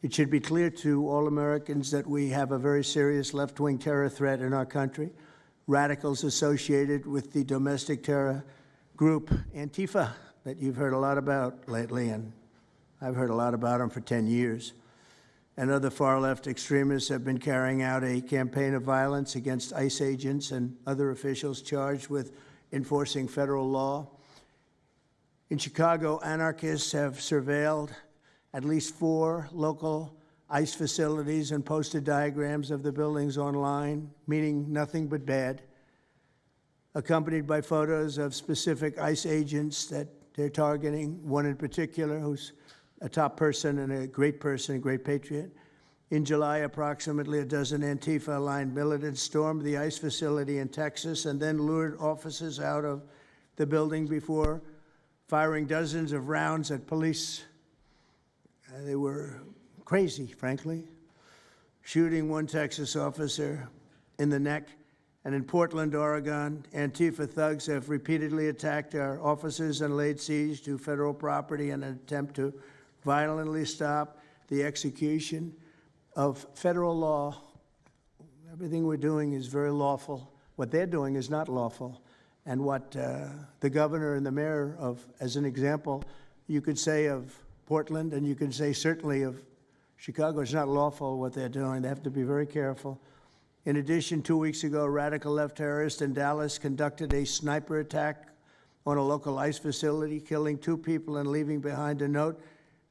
It should be clear to all Americans that we have a very serious left-wing terror threat in our country. Radicals associated with the domestic terror group Antifa that you've heard a lot about lately, and I've heard a lot about them for 10 years. And other far-left extremists have been carrying out a campaign of violence against ICE agents and other officials charged with enforcing federal law. In Chicago, anarchists have surveilled at least 4 local ICE facilities and posted diagrams of the buildings online, meaning nothing but bad, accompanied by photos of specific ICE agents that they're targeting, one in particular who's a top person and a great patriot. In July, approximately a dozen Antifa-aligned militants stormed the ICE facility in Texas and then lured officers out of the building before firing dozens of rounds at police. They were crazy, frankly, shooting one Texas officer in the neck. And in Portland, Oregon, Antifa thugs have repeatedly attacked our officers and laid siege to federal property in an attempt to violently stop the execution of federal law. Everything we're doing is very lawful. What they're doing is not lawful. And what the governor and the mayor of, as an example, you could say of Portland, and you can say certainly of Chicago, it's not lawful what they're doing. They have to be very careful. In addition, 2 weeks ago, a radical left terrorist in Dallas conducted a sniper attack on a local ICE facility, killing 2 people and leaving behind a note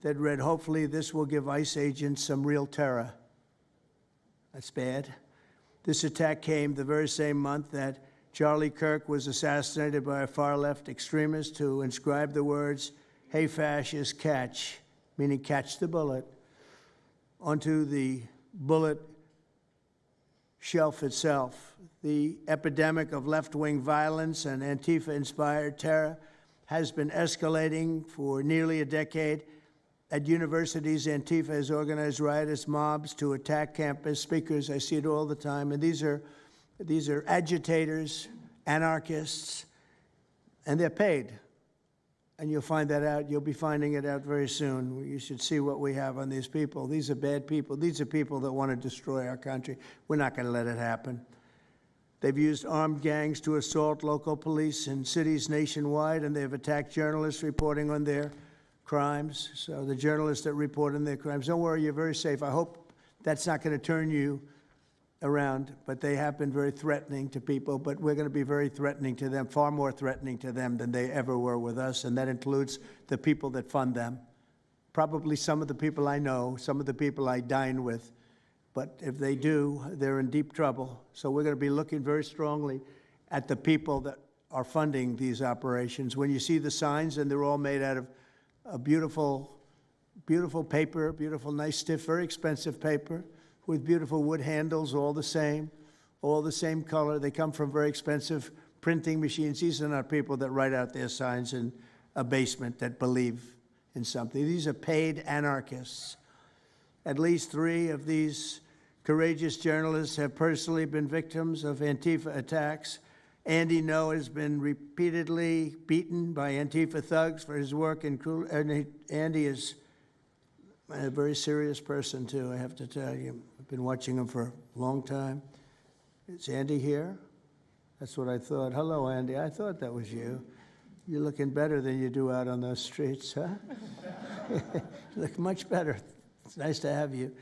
that read, "Hopefully this will give ICE agents some real terror." That's bad. This attack came the very same month that Charlie Kirk was assassinated by a far-left extremist who inscribed the words, "Hey, fascist, catch," meaning catch the bullet, onto the bullet shelf itself. The epidemic of left-wing violence and Antifa-inspired terror has been escalating for nearly a decade. At universities, Antifa has organized riotous mobs to attack campus speakers. I see it all the time. And these are agitators, anarchists, and they're paid. And you'll find that out. You'll be finding it out very soon. You should see what we have on these people. These are bad people. These are people that want to destroy our country. We're not going to let it happen. They've used armed gangs to assault local police in cities nationwide, and they've attacked journalists reporting on their crimes. So the journalists that report on their crimes, don't worry, you're very safe. I hope that's not going to turn you around, but they have been very threatening to people, but we're going to be very threatening to them, far more threatening to them than they ever were with us, and that includes the people that fund them. Probably some of the people I know, some of the people I dine with, but if they do, they're in deep trouble. So we're going to be looking very strongly at the people that are funding these operations. When you see the signs, and they're all made out of a beautiful, beautiful paper, beautiful, nice, stiff, very expensive paper, with beautiful wood handles, all the same color. They come from very expensive printing machines. These are not people that write out their signs in a basement that believe in something. These are paid anarchists. At least 3 of these courageous journalists have personally been victims of Antifa attacks. Andy Ngo has been repeatedly beaten by Antifa thugs for his work in Andy is a very serious person, too, I have to tell you. I've been watching him for a long time. Is Andy here? That's what I thought. Hello, Andy. I thought that was you. You're looking better than you do out on those streets, huh? You look much better. It's nice to have you.